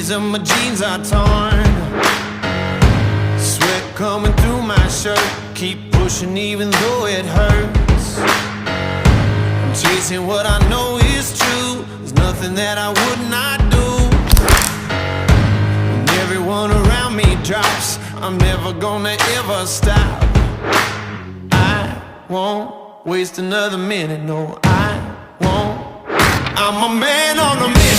reason my jeans are torn. Sweat coming through my shirt. Keep pushing even though it hurts. I'm chasing what I know is true. There's nothing that I would not do. When everyone around me drops, I'm never gonna ever stop. I won't waste another minute, no I won't. I'm a man on a mission.